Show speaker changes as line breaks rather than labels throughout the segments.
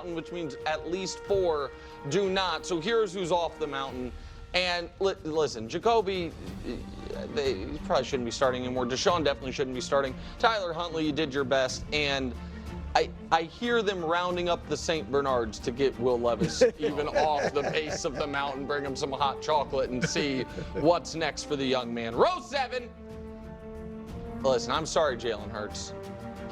mountain, which means at least 4 do not. So here's who's off the mountain. And listen, Jacoby, he probably shouldn't be starting anymore. Deshaun definitely shouldn't be starting. Tyler Huntley, you did your best. And I hear them rounding up the St. Bernards to get Will Levis even off the base of the mountain, bring him some hot chocolate, and see what's next for the young man. Row 7. Listen, I'm sorry, Jalen Hurts.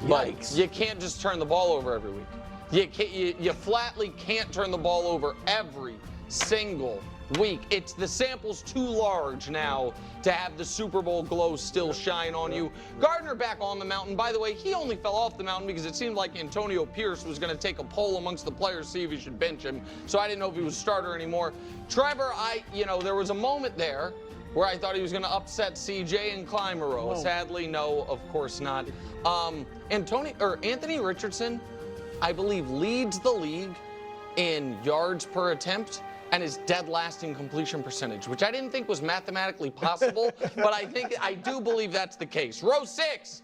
But you can't just turn the ball over every week. You flatly can't turn the ball over every single week. The sample's too large now to have the Super Bowl glow still shine on you. Gardner back on the mountain. By the way, he only fell off the mountain because it seemed like Antonio Pierce was going to take a poll amongst the players, see if he should bench him. So I didn't know if he was starter anymore. Trevor, there was a moment there where I thought he was going to upset CJ and climb a row. Sadly, no, of course not. Anthony Richardson, I believe, leads the league in yards per attempt and his dead last in completion percentage, which I didn't think was mathematically possible, but I do believe that's the case. Row 6,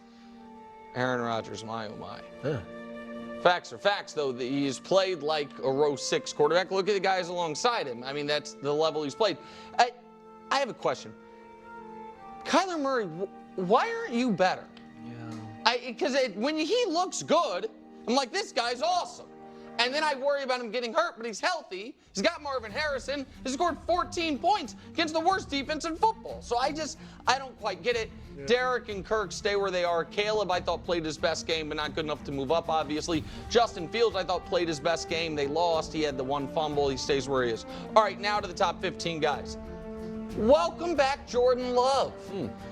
Aaron Rodgers, my oh my. Facts are facts, though. He's played like a row 6 quarterback. Look at the guys alongside him. I mean, that's the level he's played. I have a question. Kyler Murray, why aren't you better? Yeah. Because when he looks good, I'm like, this guy's awesome. And then I worry about him getting hurt, but he's healthy. He's got Marvin Harrison. He scored 14 points against the worst defense in football. So I don't quite get it. Yeah. Derek and Kirk stay where they are. Caleb, I thought, played his best game, but not good enough to move up, obviously. Justin Fields, I thought, played his best game. They lost. He had the one fumble. He stays where he is. All right, now to the top 15 guys. Welcome back, Jordan Love.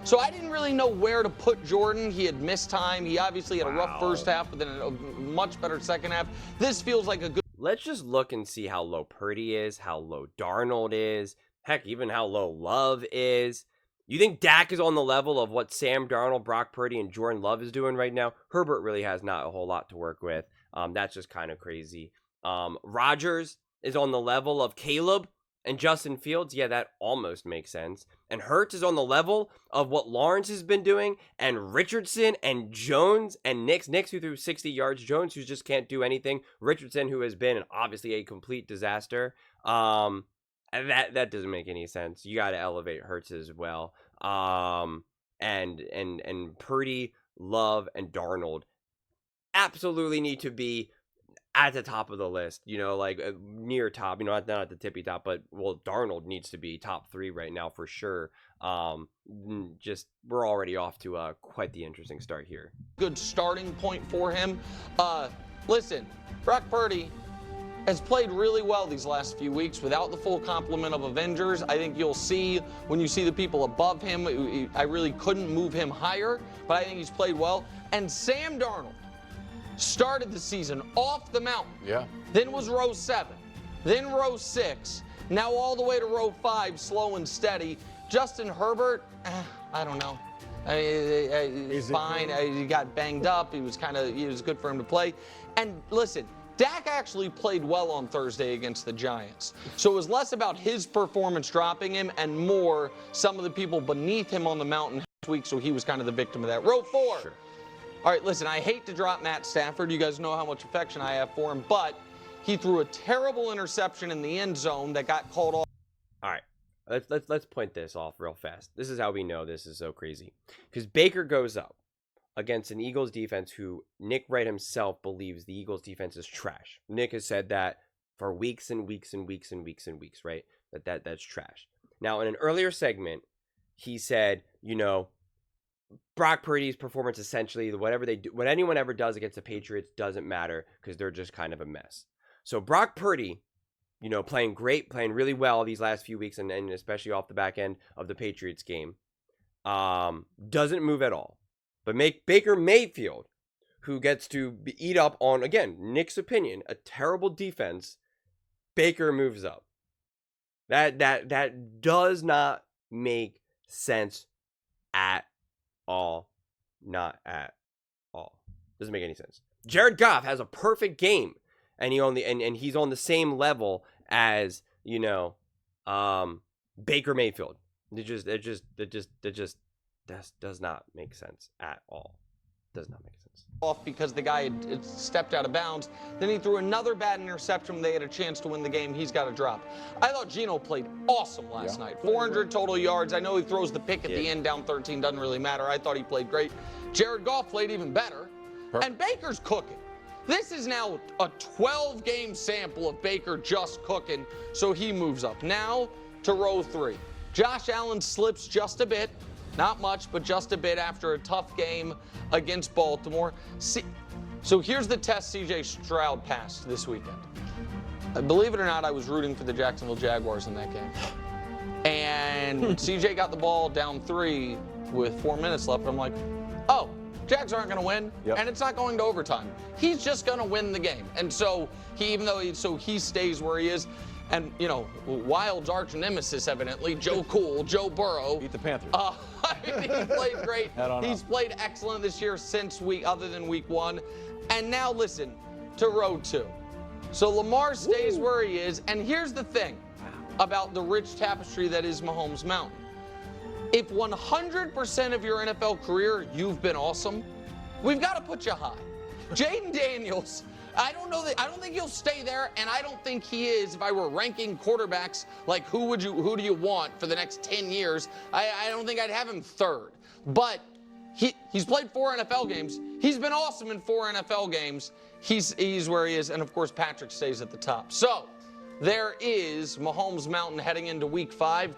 So I didn't really know where to put Jordan. He had missed time. He obviously had a rough first half, but then a much better second half. This feels like a good...
Let's just look and see how low Purdy is, how low Darnold is, heck, even how low Love is. You think Dak is on the level of what Sam Darnold, Brock Purdy, and Jordan Love is doing right now? Herbert really has not a whole lot to work with. That's just kind of crazy. Rodgers is on the level of Caleb and Justin Fields. Yeah, that almost makes sense. And Hurts is on the level of what Lawrence has been doing, and Richardson and Jones and Nix, who threw 60 yards, Jones, who just can't do anything, Richardson, who has been obviously a complete disaster. And that doesn't make any sense. You got to elevate Hurts as well. And Purdy, Love, and Darnold absolutely need to be at the top of the list, like near top, not at the tippy top, but Darnold needs to be top 3 right now for sure. We're already off to quite the interesting start here.
Good starting point for him. Listen, Brock Purdy has played really well these last few weeks without the full complement of Avengers. I think you'll see when you see the people above him, I really couldn't move him higher, but I think he's played well. And Sam Darnold started the season off the mountain. Yeah. Then was row 7. Then row 6. Now all the way to row 5, slow and steady. Justin Herbert, I don't know. He's fine. He got banged up. It was good for him to play. And listen, Dak actually played well on Thursday against the Giants. So it was less about his performance dropping him and more some of the people beneath him on the mountain this week, so he was kind of the victim of that. Row 4. Sure. All right, listen, I hate to drop Matt Stafford. You guys know how much affection I have for him, but he threw a terrible interception in the end zone that got called off.
All right, let's point this off real fast. This is how we know this is so crazy. Because Baker goes up against an Eagles defense who Nick Wright himself believes the Eagles defense is trash. Nick has said that for weeks and weeks and weeks and weeks and weeks, right? That's trash. Now, in an earlier segment, he said, Brock Purdy's performance, essentially, whatever they do, what anyone ever does against the Patriots doesn't matter because they're just kind of a mess. So Brock Purdy, playing great, playing really well these last few weeks, and especially off the back end of the Patriots game, doesn't move at all. But Baker Mayfield, who gets to eat up on, again, Nick's opinion, a terrible defense, Baker moves up. That does not make sense at all. Not at all. Doesn't make any sense. Jared Goff has a perfect game, and he's on the same level as Baker Mayfield. It just does not make sense at all. Does not make sense.
off because the guy had stepped out of bounds. Then he threw another bad interception when they had a chance to win the game. He's got a drop. I thought Geno played awesome last night. 400 total yards. I know he throws the pick at the end down 13. Doesn't really matter. I thought he played great. Jared Goff played even better. And Baker's cooking. This is now a 12-game sample of Baker just cooking, so he moves up. Now to row 3. Josh Allen slips just a bit. Not much, but just a bit after a tough game against Baltimore. So here's the test C.J. Stroud passed this weekend. Believe it or not, I was rooting for the Jacksonville Jaguars in that game. And C.J. got the ball down 3 with 4 minutes left. I'm like, oh, Jags aren't going to win, and it's not going to overtime. He's just going to win the game. And so he stays where he is. And, you know, Wild's arch nemesis, evidently, Joe Cool, Joe Burrow.
Beat the Panthers.
He played great. He's played excellent this year since other than week 1. And now listen to row 2. So Lamar stays where he is. And here's the thing about the rich tapestry that is Mahomes Mountain. If 100% of your NFL career you've been awesome, we've got to put you high. Jaden Daniels, I don't think he'll stay there, and I don't think he is. If I were ranking quarterbacks, like who do you want for the next 10 years, I don't think I'd have him third. But he's played 4 NFL games. He's been awesome in 4 NFL games. He's where he is, and of course Patrick stays at the top. So there is Mahomes Mountain heading into week 5.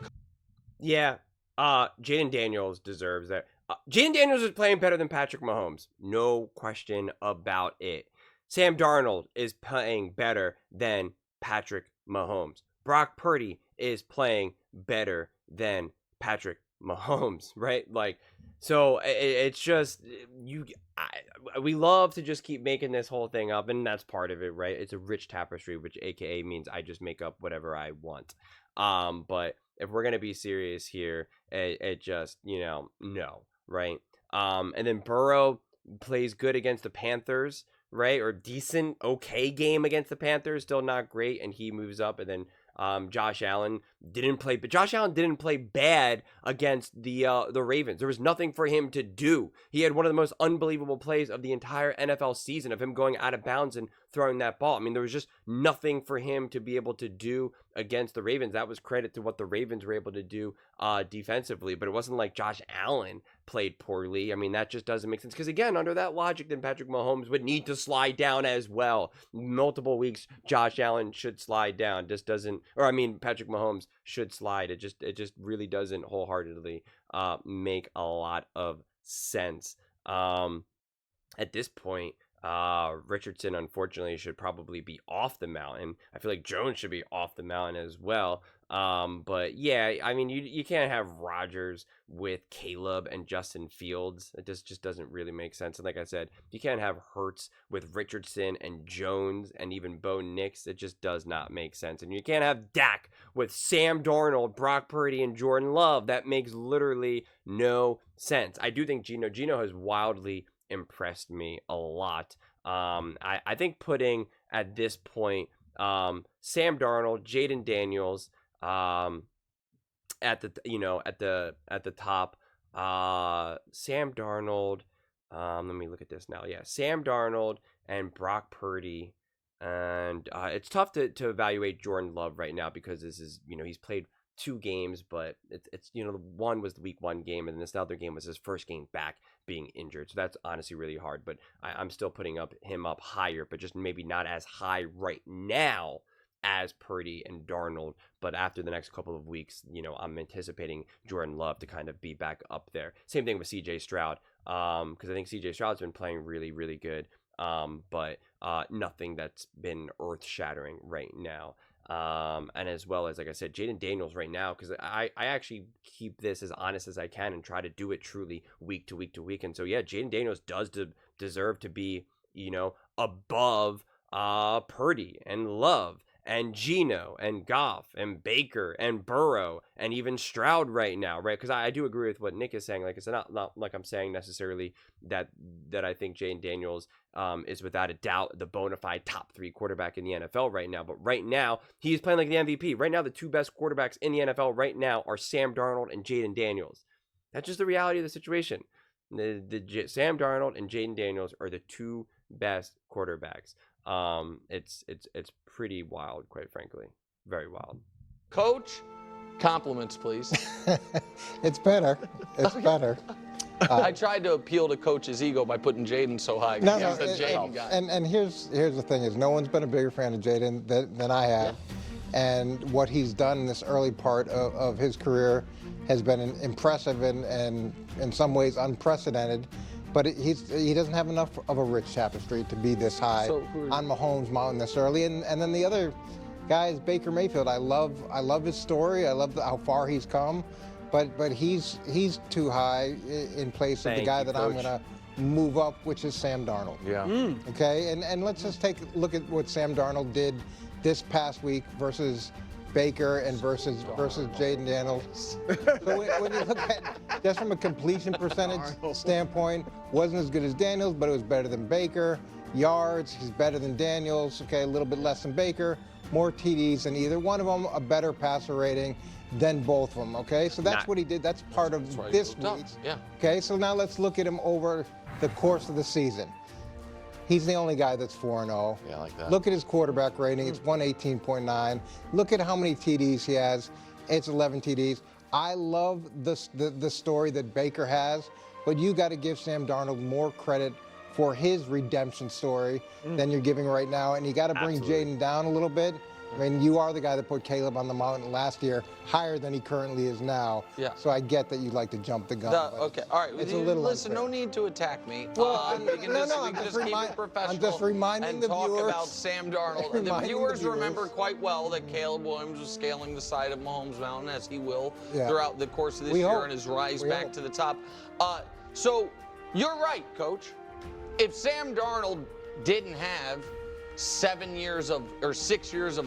Yeah, Jaden Daniels deserves that. Jaden Daniels is playing better than Patrick Mahomes. No question about it. Sam Darnold is playing better than Patrick Mahomes. Brock Purdy is playing better than Patrick Mahomes, right? Like, so it's just, we love to just keep making this whole thing up, and that's part of it, right? It's a rich tapestry, which AKA means I just make up whatever I want. But if we're going to be serious here, it just, no, right? And then Burrow plays good against the Panthers, right? Or decent, okay game against the Panthers, still not great, and he moves up. And then Josh Allen didn't play, but Josh Allen didn't play bad against the Ravens. There was nothing for him to do. He had one of the most unbelievable plays of the entire NFL season of him going out of bounds and throwing that ball. I mean, there was just nothing for him to be able to do against the Ravens. That was credit to what the Ravens were able to do defensively, but it wasn't like Josh Allen played poorly. I mean, that just doesn't make sense, because again, under that logic, then Patrick Mahomes would need to slide down as well. Multiple weeks Josh Allen should slide down. Patrick Mahomes should slide. It just really doesn't wholeheartedly make a lot of sense. At this point, Richardson unfortunately should probably be off the mountain. I feel like Jones should be off the mountain as well. But yeah, I mean, you can't have Rodgers with Caleb and Justin Fields. It just doesn't really make sense. And like I said, you can't have Hurts with Richardson and Jones and even Bo Nix. It just does not make sense. And you can't have Dak with Sam Darnold, Brock Purdy, and Jordan Love. That makes literally no sense. I do think Geno has wildly impressed me a lot. I think putting at this point Sam Darnold, Jaden Daniels at the top. Sam Darnold, let me look at this now. Yeah, Sam Darnold and Brock Purdy. And it's tough to evaluate Jordan Love right now, because this is, he's played 2 games, but it's one was the week 1 game, and this other game was his first game back being injured. So that's honestly really hard, but I'm still putting him up higher, but just maybe not as high right now as Purdy and Darnold. But after the next couple of weeks, I'm anticipating Jordan Love to kind of be back up there. Same thing with CJ Stroud, because I think CJ Stroud's been playing really, really good, but nothing that's been earth-shattering right now. And as well as, like I said, Jaden Daniels right now, because I actually keep this as honest as I can and try to do it truly week to week to week. And so, yeah, Jaden Daniels does deserve to be, above Purdy and Love and Geno and Goff and Baker and Burrow and even Stroud right now, right? Because I do agree with what Nick is saying. Like, it's not like I'm saying necessarily that I think Jaden Daniels is without a doubt the bona fide top 3 quarterback in the NFL right now. But right now, he's playing like the MVP. Right now, the 2 best quarterbacks in the NFL right now are Sam Darnold and Jaden Daniels. That's just the reality of the situation. Sam Darnold and Jaden Daniels are the two best quarterbacks. It's pretty wild, quite frankly. Very wild.
Coach, compliments, please.
It's better. It's better.
I tried to appeal to Coach's ego by putting Jaden so high.
No,
He's the Jaden guy.
and here's the thing: is no one's been a bigger fan of Jaden than I have, and what he's done in this early part of his career has been impressive and in some ways unprecedented. But he doesn't have enough of a rich tapestry to be this high on Mahomes' mountain this early. And then the other guy is Baker Mayfield. I love his story. I love how far he's come. But he's too high in place of the guy that I'm going to move up, which is Sam Darnold.
Yeah.
Okay, and let's just take a look at what Sam Darnold did this past week versus Baker and versus Jaden Daniels. So when you look at just from a completion percentage standpoint, wasn't as good as Daniels, but it was better than Baker. Yards, he's better than Daniels. Okay, a little bit less than Baker. More TDs than either one of them. A better passer rating than both of them. Okay, so that's what he did. That's part of this week.
Yeah.
Okay, so now let's look at him over the course of the season. He's the only guy that's 4-0.
Yeah, I like that.
Look at his quarterback rating. It's 118.9. Look at how many TDs he has. It's 11 TDs. I love the story that Baker has, but you got to give Sam Darnold more credit for his redemption story than you're giving right now, and you got to bring Jaden down a little bit. I mean, you are the guy that put Caleb on the mountain last year, higher than he currently is now.
Yeah.
So I get that you'd like to jump the gun.
Okay, all right.
It's a little
Listen,
unfair.
No need to attack me.
Well,
we can
I'm
just
just
keep it professional.
I'm just reminding
and
the
talk
viewers.
about Sam Darnold. The
Reminding the
viewers
viewers.
remember quite well that Caleb Williams was scaling the side of Mahomes Mountain, as he will throughout the course of this year and his rise back to the top. So you're right, Coach. If Sam Darnold didn't have 6 years of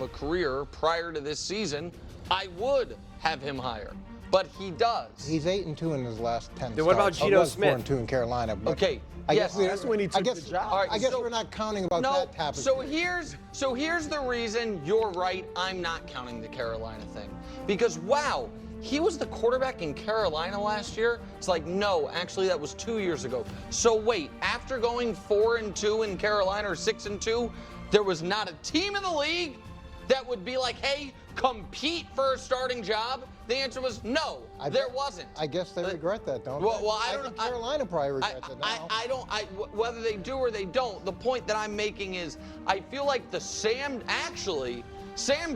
a career prior to this season, I would have him higher. But he does.
He's 8-2 in his last 10
Then what about
starts.
Geno
Was
Smith?
4-2 in Carolina. But
Okay.
I
yes,
guess
that's when he took the job.
All right,
I guess
so-
we're not counting about
No,
that tapestry.
so here's the reason you're right. I'm not counting the Carolina thing. Because wow, he was the quarterback in Carolina last year. It's like, no, actually that was 2 years ago. So wait, after going 4-2 in Carolina or 6-2, there was not a team in the league that would be like, hey, compete for a starting job? The answer was no, there wasn't.
I guess they regret that, don't they?
Well, I don't
think
know.
Carolina probably regrets it now.
Whether they do or they don't, the point that I'm making is I feel like Sam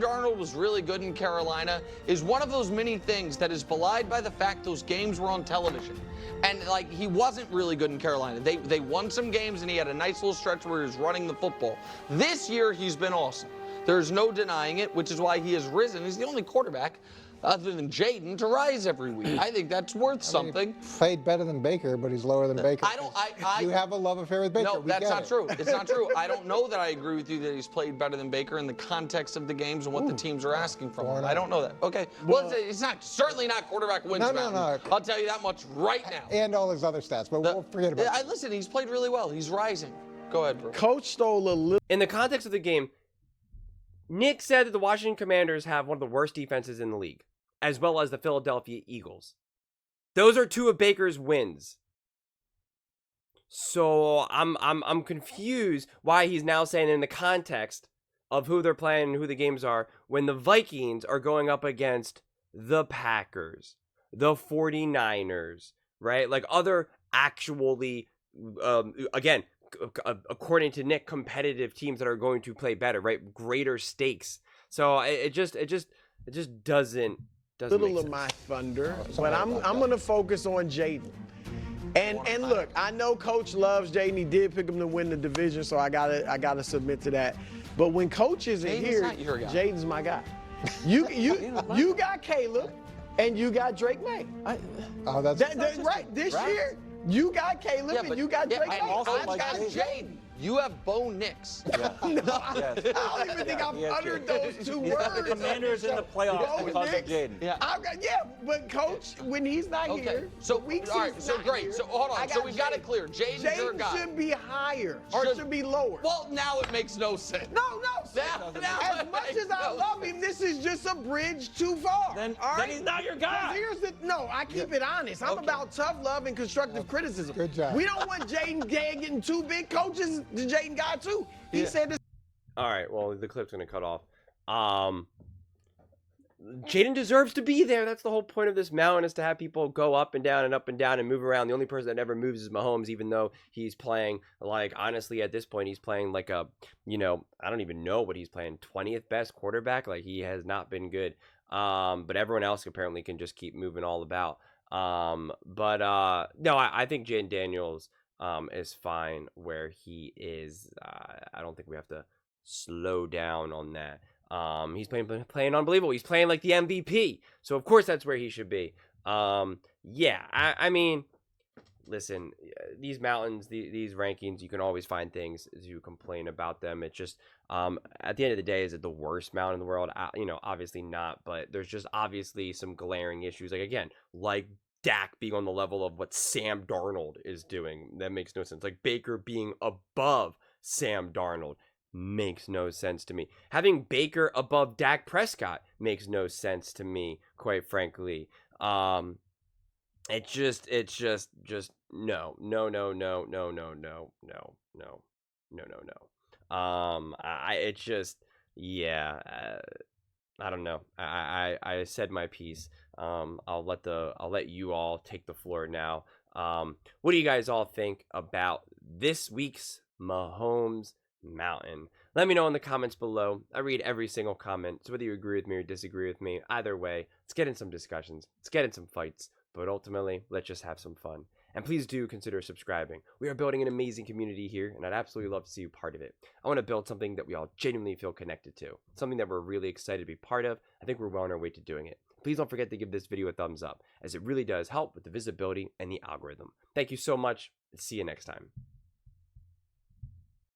Darnold was really good in Carolina is one of those many things that is belied by the fact those games were on television. And like he wasn't really good in Carolina. They won some games and he had a nice little stretch where he was running the football. This year he's been awesome. There's no denying it, which is why he has risen. He's the only quarterback other than Jaden to rise every week. I think that's worth something.
He played better than Baker, but he's lower than Baker.
You
have a love affair with Baker.
No,
We
that's
get
not
it.
true. It's not true. I don't know that I agree with you that he's played better than Baker in the context of the games and what the teams are asking from him. I don't know that. Okay. Well, it's certainly not quarterback wins mountain.
No.
I'll tell you that much right now.
And all his other stats, but we'll forget about that.
Listen, he's played really well. He's rising. Go ahead, bro.
Coach stole a little.
In the context of the game, Nick said that the Washington Commanders have one of the worst defenses in the league, as well as the Philadelphia Eagles. Those are two of Baker's wins. So I'm confused why he's now saying in the context of who they're playing and who the games are, when the Vikings are going up against the Packers, the 49ers, right? Like other actually, again, according to Nick, competitive teams that are going to play better, right? Greater stakes. So it just doesn't
Little
make
of
sense.
my thunder, but I'm going to focus on Jaden. And look, I know Coach loves Jaden. He did pick him to win the division, so I gotta submit to that. But when Coach isn't
Jaden's
here,
not your guy.
Jaden's my guy. You got Caleb, and you got Drake May.
Oh, that's
Right, this year, you got Caleb and you got Drake May.
I've
I
got
got
Jaden. You have Bo Nix.
No, I don't even think I've uttered those two words.
The Commanders in the playoffs because of Jaden.
Yeah.
But Coach, when he's not
Okay.
here,
So
weeks
all right.
he's
So
not
great.
here,
So hold
I
on. So we got it
Jaden.
clear. Jaden's your guy.
Jaden should be higher or
Should-
should be lower.
Well, now it makes no sense.
No.
Now
much as I love him, this is just a bridge too far.
Then
all right?
he's not your guy.
No, I keep it honest. I'm about tough love and constructive criticism.
Good job.
We don't want Jaden Dad getting too big. Coaches, the Jaden guy too. He said this.
All right, well, the clip's going to cut off. Jaden deserves to be there. That's the whole point of this mountain, is to have people go up and down and move around. The only person that never moves is Mahomes, even though he's playing, like, honestly, at this point, he's playing like a, I don't even know what he's playing, 20th best quarterback. Like, he has not been good. But everyone else apparently can just keep moving all about. No, I think Jaden Daniels is fine where he is. I don't think we have to slow down on that. He's playing unbelievable. He's playing like the MVP. So of course that's where he should be. Yeah, I mean, listen, these mountains, these rankings, you can always find things to complain about them. It's just, at the end of the day, is it the worst mountain in the world? Obviously not, but there's just obviously some glaring issues. Like, again, like Dak being on the level of what Sam Darnold is doing. That makes no sense. Like Baker being above Sam Darnold makes no sense to me. Having Baker above Dak Prescott makes no sense to me, quite frankly. It's just no. I don't know. I said my piece. I'll let you all take the floor now. What do you guys all think about this week's Mahomes Mountain? Let me know in the comments below. I read every single comment, so whether you agree with me or disagree with me, either way, let's get in some discussions, let's get in some fights, but ultimately, let's just have some fun. And please do consider subscribing. We are building an amazing community here, and I'd absolutely love to see you part of it. I want to build something that we all genuinely feel connected to, something that we're really excited to be part of. I think we're well on our way to doing it. Please don't forget to give this video a thumbs up, as it really does help with the visibility and the algorithm. Thank you so much, and see you next time.